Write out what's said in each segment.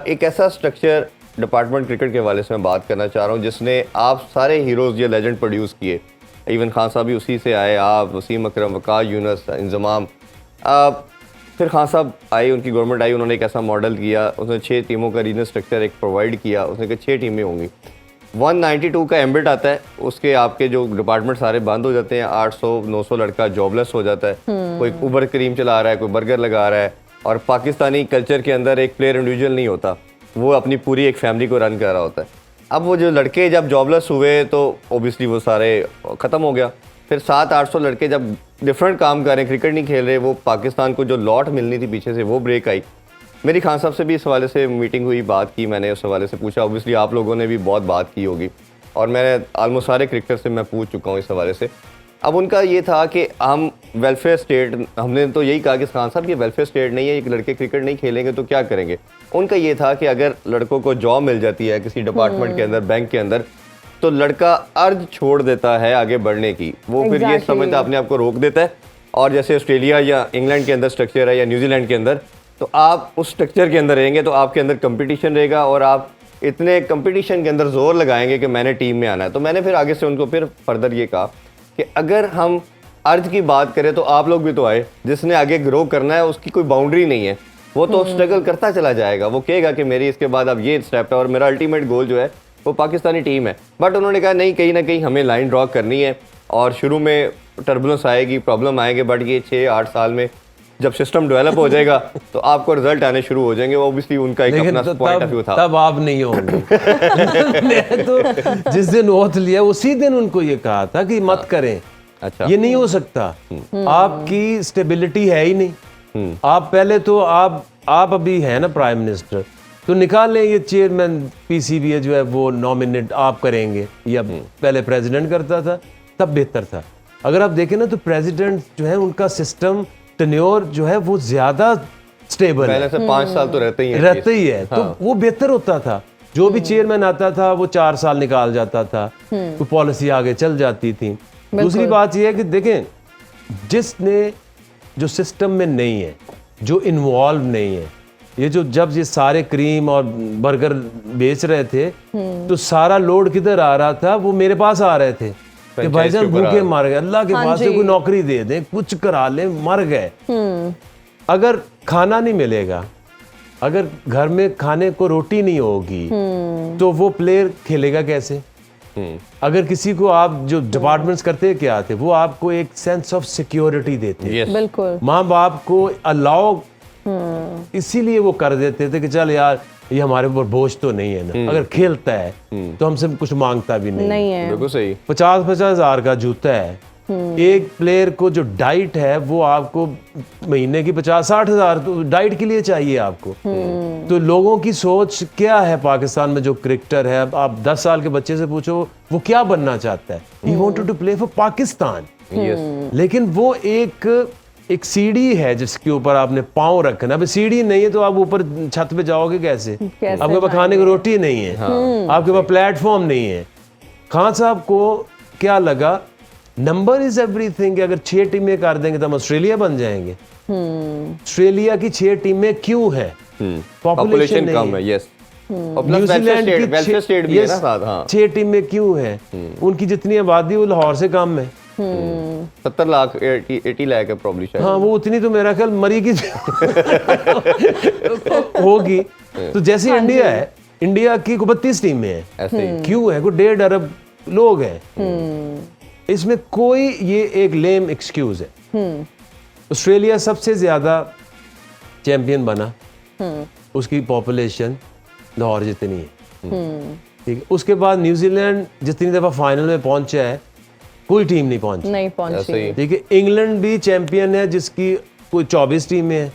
एक ऐसा structure department cricket के हवाले से मैं बात करना चाह रहा हूँ जिसने आप सारे हीरोज़ या लेजेंड प्रोड्यूस किए। इवन खान साहब भी उसी से आए, आप, वसीम अकरम, वक़ार यूनुस, इंज़माम। फिर खान साहब आए, उनकी गवर्नमेंट आई, उन्होंने एक ऐसा मॉडल किया, उसने 6 टीमों का रीजनल स्ट्रक्चर एक प्रोवाइड किया। उसने कहा 6 टीमें होंगी, 192 का एम्बिट आता है, उसके आपके जो डिपार्टमेंट सारे बंद हो जाते हैं, 800-900 लड़का जॉबलेस हो जाता है। कोई उबर क्रीम चला रहा है, कोई बर्गर लगा रहा है। और पाकिस्तानी कल्चर के अंदर एक प्लेयर इंडिविजुअल नहीं होता, वो अपनी पूरी एक फैमिली को रन कर रहा होता है। अब वो जो लड़के जब जॉबलेस हुए तो ओबियसली वो सारे ख़त्म हो गया। फिर 700-800 लड़के जब डिफरेंट काम कर रहे हैं, क्रिकेट नहीं खेल रहे, वो पाकिस्तान को जो लॉट मिलनी थी पीछे से वो ब्रेक आई। मेरी खान साहब से भी इस हवाले से मीटिंग हुई, बात की, मैंने उस हवाले से पूछा। ओबियसली आप लोगों ने भी बहुत बात की होगी और मैंने ऑलमोस्ट सारे क्रिकेटर से मैं पूछ चुका हूँ इस हवाले से। अब उनका ये था कि हम वेलफेयर स्टेट, हमने तो यही कहा कि खान साहब ये वेलफेयर स्टेट नहीं है, एक लड़के क्रिकेट नहीं खेलेंगे तो क्या करेंगे। उनका ये था कि अगर लड़कों को जॉब मिल जाती है किसी डिपार्टमेंट के अंदर, बैंक के अंदर, तो लड़का अर्ज छोड़ देता है आगे बढ़ने की। वो फिर ये समझता अपने आप को रोक देता है। और जैसे ऑस्ट्रेलिया या इंग्लैंड के अंदर स्ट्रक्चर है या न्यूजीलैंड के अंदर, तो आप उस स्ट्रक्चर के अंदर रहेंगे तो आपके अंदर कंपटीशन रहेगा और आप इतने कंपटीशन के अंदर जोर लगाएंगे कि मैंने टीम में आना है। तो मैंने फिर आगे से उनको फिर फर्दर ये कहा कि अगर हम अर्ज की बात करें तो आप लोग भी तो आए, जिसने आगे ग्रो करना है उसकी कोई बाउंड्री नहीं है, वो तो स्ट्रगल करता चला जाएगा। वो कहेगा कि मेरी इसके बाद अब ये स्टेप है और मेरा अल्टीमेट गोल जो है वो पाकिस्तानी टीम है। बट उन्होंने कहा नहीं, कहीं ना कहीं हमें लाइन ड्रॉ करनी है और शुरू में टर्बुलेंस आएगी, प्रॉब्लम आएंगे, बट ये 6-8 साल में जब सिस्टम डेवलप हो जाएगा तो आपको रिजल्ट आने शुरू हो जाएंगे। वो ऑब्वियसली उनका एक अपना पॉइंट ऑफ व्यू था। तब आप नहीं होंगे। मैं तो जिस दिन ओथ लिया उसी दिन उनको ये कहा था कि मत करें। अच्छा, ये नहीं हो सकता, आपकी स्टेबिलिटी है ही नहीं। आप पहले तो आप अभी है ना प्राइम मिनिस्टर, तो निकाल लें ये चेयरमैन पीसीबी है जो है वो नॉमिनेट आप करेंगे, या पहले प्रेसिडेंट करता था तब बेहतर था। अगर आप देखें ना तो प्रेसिडेंट जो है उनका सिस्टम टेन्योर जो है वो ज्यादा स्टेबल है, पहले से 5 साल तो रहते ही है। तो वो बेहतर होता था। जो भी चेयरमैन आता था वो 4 साल निकाल जाता था, तो पॉलिसी आगे चल जाती थी। दूसरी बात यह है कि देखें, जिसने जो सिस्टम में नहीं है, जो इन्वॉल्व नहीं है, ये जो जब ये सारे क्रीम और बर्गर बेच रहे थे तो सारा लोड किधर आ रहा था, वो मेरे पास आ रहे थे कि भाईजान भूखे मर गए, अल्लाह के पास से कोई नौकरी दे दें, कुछ करा लें, मर गए। अगर खाना नहीं मिलेगा, अगर घर में खाने को रोटी नहीं होगी तो वो प्लेयर खेलेगा कैसे। अगर किसी को आप जो डिपार्टमेंट्स करते क्या थे, वो आपको एक सेंस ऑफ सिक्योरिटी देते, बिल्कुल माँ बाप को अलाउ इसीलिए वो कर देते थे कि चल यार ये हमारे ऊपर बोझ तो नहीं है ना, अगर खेलता है तो हमसे कुछ मांगता भी नहीं है। बिल्कुल सही। 50-50 हज़ार का जूता है, एक प्लेयर को जो डाइट है वो आपको महीने की 50-60 हज़ार तो डाइट के लिए चाहिए आपको। तो लोगों की सोच क्या है पाकिस्तान में, जो क्रिकेटर है, आप 10 साल के बच्चे से पूछो वो क्या बनना चाहता है, he wanted to play for Pakistan. लेकिन वो एक सीढ़ी है जिसके ऊपर आपने पाँव रखना। अब सीढ़ी नहीं है तो आप ऊपर छत पे जाओगे कैसे? आपके पास खाने की रोटी नहीं है, आपके पास प्लेटफॉर्म नहीं है। खान साहब को क्या लगा, नंबर इज एवरीथिंग। अगर 6 टीमें कर देंगे तो हम ऑस्ट्रेलिया बन जाएंगे। ऑस्ट्रेलिया की 6 टीमें क्यों है? पॉपुलेशन कम है, यस। न्यूजीलैंड की 6 टीमें क्यों है? उनकी जितनी आबादी वो लाहौर से कम है, 70 लाख 80 लाख है प्रॉब्ली शायद। हाँ, वो उतनी तो मेरा ख्याल मरी की होगी। तो जैसे इंडिया है, इंडिया की 32 टीमें हैं, ऐसे क्यों है? कोई 1.5 अरब लोग हैं। इसमें कोई ये एक लेम एक्सक्यूज है। ऑस्ट्रेलिया सबसे ज्यादा चैंपियन बना, उसकी पॉपुलेशन लाहौर जितनी है, ठीक है। उसके बाद न्यूजीलैंड जितनी दफा फाइनल में पहुंचा है कोई टीम नहीं पहुंची, ठीक है। इंग्लैंड भी चैंपियन है जिसकी कोई 24 टीमें है,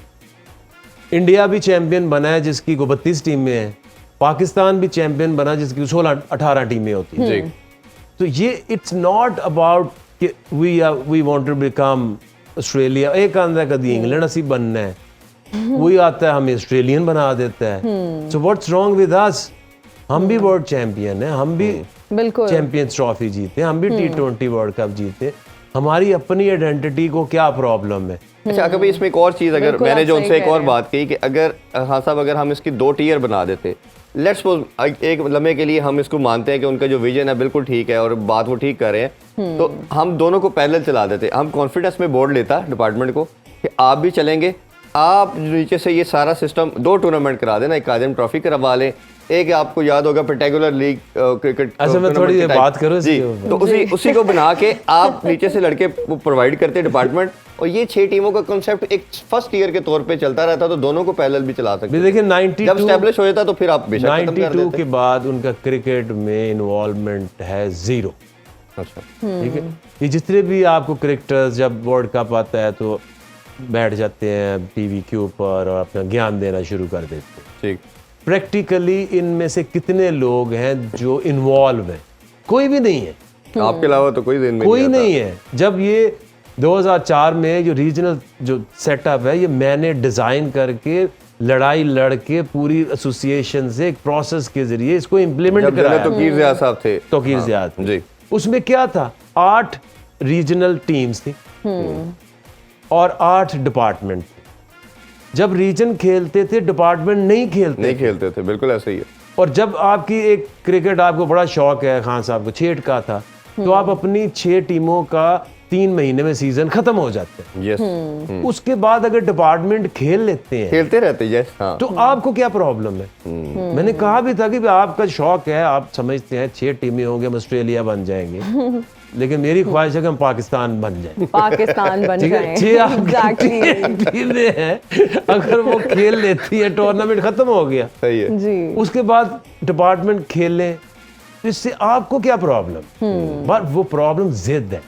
इंडिया भी चैंपियन बना है जिसकी कोई 32 टीमें है, पाकिस्तान भी चैंपियन बना जिसकी 16-18 टीमें होती हैं। तो ये इट्स नॉट अबाउट कि we want to become Australia. एक आंदा कभी इंग्लैंड असी बनना है, वही आता है हमें ऑस्ट्रेलियन बना देता है। So what's wrong with us? हम भी वर्ल्ड चैंपियन हैं, हम भी चैंपियंस ट्रॉफी जीते, हम भी T20 वर्ल्ड कप जीते। हमारी अपनी आइडेंटिटी को क्या प्रॉब्लम है? अच्छा कभी इसमें एक और चीज़, अगर बिल्कुल, मैंने आप जो सही उनसे एक कह और रहे बात कही कि अगर हाँ साहब अगर हम इसकी 2 टियर बना देते, लेट्स सपोज एक लम्हे के लिए हम इसको मानते हैं कि उनका जो विजन है बिल्कुल ठीक है और बात वो ठीक कर रहे हैं, तो हम दोनों को पैरेलल चला देते। हम कॉन्फिडेंस में बोर्ड लेता डिपार्टमेंट को कि आप भी चलेंगे, आप नीचे से ये सारा सिस्टम 2 टूर्नामेंट करा देना, एक कादिम ट्रॉफी करवा लें, एक आपको याद होगा पर्टिकुलर लीग क्रिकेट। अच्छा मैं थोड़ी देर बात करूँ जी, तो उसी को बना के आप नीचे से लड़के प्रोवाइड करते डिपार्टमेंट, और ये 6 टीमों का कॉन्सेप्ट एक फर्स्ट ईयर के तौर पे चलता रहता, तो दोनों को पैरेलल भी चला सकते। देखिए जब स्टैब्लिश हो जाता तो फिर आप बेशक खत्म कर 92 देते। के बाद उनका क्रिकेट में इन्वॉल्वमेंट है 0। अच्छा ठीक है, ये जितने भी आपको क्रिकेटर्स जब वर्ल्ड कप आता है तो बैठ जाते हैं टीवी के ऊपर और अपना ज्ञान देना शुरू कर देते हैं। ठीक, प्रैक्टिकली इनमें से कितने लोग हैं जो इन्वॉल्व हैं? कोई भी नहीं है, आपके अलावा तो कोई दिन में कोई आता। नहीं है। जब ये 2004 में जो रीजनल जो सेटअप है ये मैंने डिज़ाइन करके लड़ाई लड़ के पूरी एसोसिएशन से एक प्रोसेस के जरिए इसको इम्प्लीमेंट जब कराया। तौकीर ज़िया साहब थे, तौकीर ज़िया थे। जी, उसमें क्या था, 8 रीजनल टीम्स थी और 8 डिपार्टमेंट थे। जब रीजन खेलते थे डिपार्टमेंट नहीं खेलते थे, बिल्कुल ऐसे ही है। और जब आपकी एक क्रिकेट आपको बड़ा शौक है, खान साहब को 6 का था, तो आप अपनी 6 टीमों का 3 महीने में सीजन खत्म हो जाते हैं। यस, उसके बाद अगर डिपार्टमेंट खेल लेते हैं खेलते रहते, यस, हाँ, तो आपको क्या प्रॉब्लम है? मैंने कहा भी था कि भाई आपका शौक है, आप समझते हैं 6 टीमें होंगे हम ऑस्ट्रेलिया बन जाएंगे, लेकिन मेरी ख्वाहिश है कि हम पाकिस्तान बन जाएं। पाकिस्तान बन ठीक है, जाएं। 6 आपकी Exactly. टीमें हैं, अगर वो खेल लेती है टूर्नामेंट खत्म हो गया, सही है। जी, उसके बाद डिपार्टमेंट खेल लें, इससे आपको क्या प्रॉब्लम? बट वो प्रॉब्लम जिद है।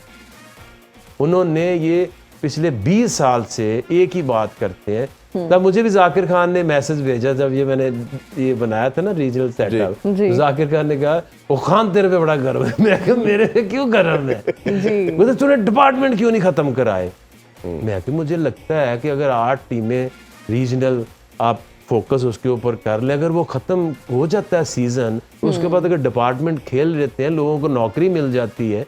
उन्होंने ये पिछले 20 साल से एक ही बात करते हैं। तब मुझे भी जाकिर खान ने मैसेज भेजा जब ये मैंने ये बनाया था ना रीजनल सेटअप, जी। जाकिर खान ने कहा ओ खान तेरे पे बड़ा गर्व है। मैं कहा मेरे पे क्यों गर्व है? जी, मतलब तूने डिपार्टमेंट क्यों नहीं खत्म कराए? मैं कि मुझे लगता है कि अगर 8 टीमें रीजनल आप फोकस उसके ऊपर कर ले, अगर वो खत्म हो जाता है सीजन, उसके बाद अगर डिपार्टमेंट खेल लेते हैं, लोगों को नौकरी मिल जाती है,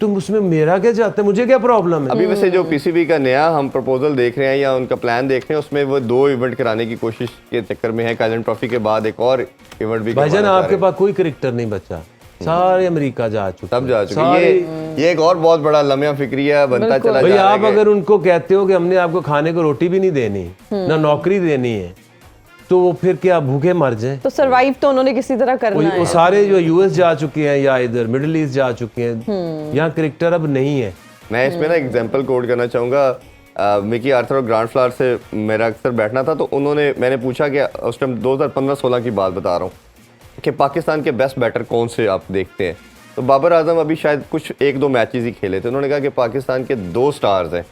तो उसमें मेरा क्या जाता है? मुझे क्या प्रॉब्लम है? अभी वैसे जो पीसीबी का नया हम प्रपोजल देख रहे हैं या उनका प्लान देख रहे हैं, उसमें वो 2 इवेंट कराने की कोशिश के चक्कर में है। काइजन ट्रॉफी के बाद एक और इवेंट भी भाईजान करवाना चाह आपके रहे पास कोई क्रिकेटर नहीं बचा, सारे अमेरिका जा चुके हैं। सब जा चुके सारे- ये एक और बहुत बड़ा लम्हा फिक्रिया बनता बिल्कुल। चला भाई जा रहा आप है। अगर उनको कहते हो कि हमने आपको खाने को रोटी भी नहीं देनी, ना नौकरी देनी है, तो वो फिर क्या भूखे मर जाए? तो सरवाइव तो उन्होंने किसी तरह करना वो है। सारे जो यूएस जा चुके हैं या इधर मिडिल ईस्ट जा चुके हैं, यहाँ क्रिकेटर अब नहीं है। मैं इसमें ना एग्जांपल कोट करना चाहूँगा। मिकी आर्थर और ग्रांड फ्लावर से मेरा अक्सर बैठना था, तो मैंने पूछा कि उस टाइम 2015-16 की बात बता रहा हूँ कि पाकिस्तान के बेस्ट बैटर कौन से आप देखते हैं, तो बाबर आजम अभी शायद कुछ 1-2 मैचेस ही खेले थे। उन्होंने कहा कि पाकिस्तान के 2 स्टार्स हैं,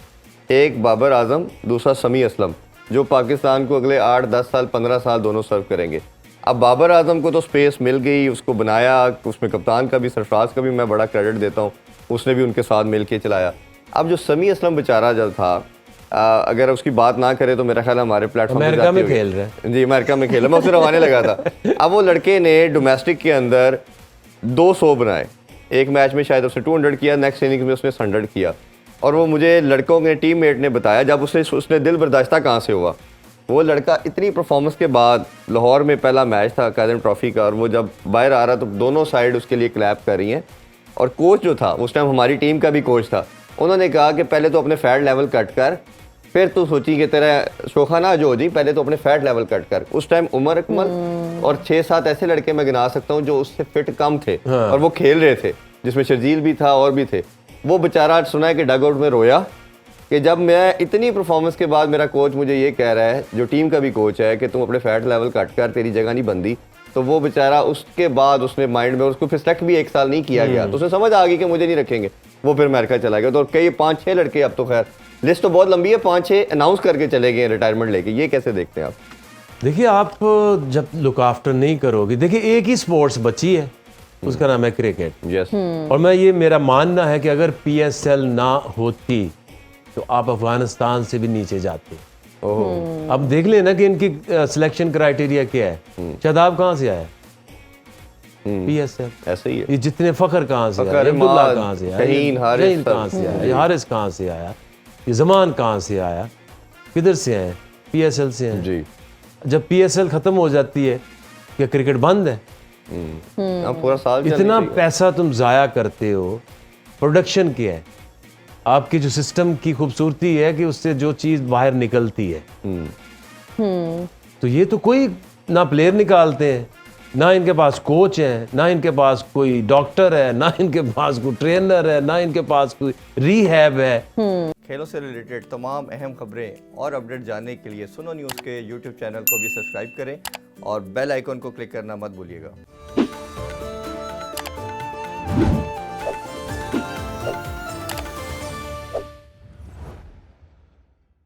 एक बाबर आजम, दूसरा समी असलम, जो पाकिस्तान को अगले 8-10 साल 15 साल दोनों सर्व करेंगे। अब बाबर आजम को तो स्पेस मिल गई, उसको बनाया, उसमें कप्तान का भी सरफराज का भी मैं बड़ा क्रेडिट देता हूँ, उसने भी उनके साथ मिल के चलाया। अब जो समी असलम बेचारा जब था, अगर उसकी बात ना करे तो मेरा ख्याल हमारे प्लेटफॉर्म अमेरिका में खेल रहे हैं। जी, अमेरिका में खेला, मैं उसे रवाने लगा था। अब वो लड़के ने डोमेस्टिक के अंदर 200 बनाए, एक मैच में शायद उसने 200 किया, नेक्स्ट इनिंग्स में उसने 100 किया। और वो मुझे लड़कों के टीममेट ने बताया, जब उसने दिल बर्दाश्ता कहाँ से हुआ, वो लड़का इतनी परफॉर्मेंस के बाद, लाहौर में पहला मैच था काइजन ट्रॉफी का, और वो जब बाहर आ रहा तो दोनों साइड उसके लिए क्लैप कर रही हैं। और कोच जो था उस टाइम हमारी टीम का भी कोच था, उन्होंने कहा कि पहले तो अपने फैट लेवल कट कर, फिर तू सोची कि तेरा शोखा ना जो हो जी, पहले तो अपने फैट लेवल कट कर। उस टाइम उमर अकमल और 6-7 ऐसे लड़के मैं गिना सकता हूँ जो उससे फिट कम थे और वो खेल रहे थे, जिसमें शर्जील भी था और भी थे। वो बेचारा आज सुना है कि डग आउट में रोया कि जब मैं इतनी परफॉर्मेंस के बाद मेरा कोच मुझे ये कह रहा है, जो टीम का भी कोच है, कि तुम अपने फैट लेवल कट कर, तेरी जगह नहीं बनती। तो वो बेचारा उसके बाद उसने माइंड में, उसको फिर सेलेक्ट भी 1 साल नहीं किया गया, तो उसे समझ आ गई कि मुझे नहीं रखेंगे, वो फिर अमेरिका चला गया। तो कई 5-6 लड़के, अब तो खैर लिस्ट तो बहुत लंबी है, 5-6 अनाउंस करके चले गए रिटायरमेंट लेके। ये कैसे देखते हैं आप? देखिए, आप जब लुक आफ्टर नहीं करोगे, देखिए एक ही स्पोर्ट्स बची है, उसका नाम है क्रिकेट। यस, और मैं ये मेरा मानना है कि अगर PSL ना होती तो आप अफगानिस्तान से भी नीचे जाते। अब देख लेना कि इनकी सिलेक्शन क्राइटेरिया क्या है। शादाब कहाँ से आया? PSL। ऐसे ही है। ये जितने फखर कहाँ से फखर, आया, अब्दुल्ला इमाद, कहाँ से आया, शहीन, हारिस, शहीन कहाँ से आया, ये हारिस कहाँ से आया, ये जमान कहाँ से आया, किधर से आए? PSL से हैं। जी। जब PSL खत्म हो जाती है क्या क्रिकेट बंद है? आप पूरा साल चलनी इतना चाहिए। पैसा तुम जाया करते हो, प्रोडक्शन क्या है? आपकी जो सिस्टम की खूबसूरती है कि उससे जो चीज़ बाहर निकलती है। तो ये तो कोई ना प्लेयर निकालते हैं, ना इनके पास कोच है, ना इनके पास कोई डॉक्टर है, ना इनके पास कोई ट्रेनर है, ना इनके पास कोई रिहैब है। खेलों से रिलेटेड तमाम अहम खबरें और अपडेट जानने के लिए सुनो न्यूज़ के YouTube चैनल को भी सब्सक्राइब करें और बेल आइकन को क्लिक करना मत भूलिएगा।